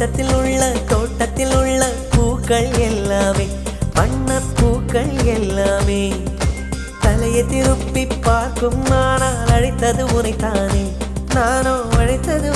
தோட்டத்தில் உள்ள பூக்கள் எல்லாமே வண்ணப்பூக்கள் எல்லாமே தலையை திருப்பி பார்க்கும் ஆனால் அழைத்தது உனைத்தானே நானோ அழைத்தது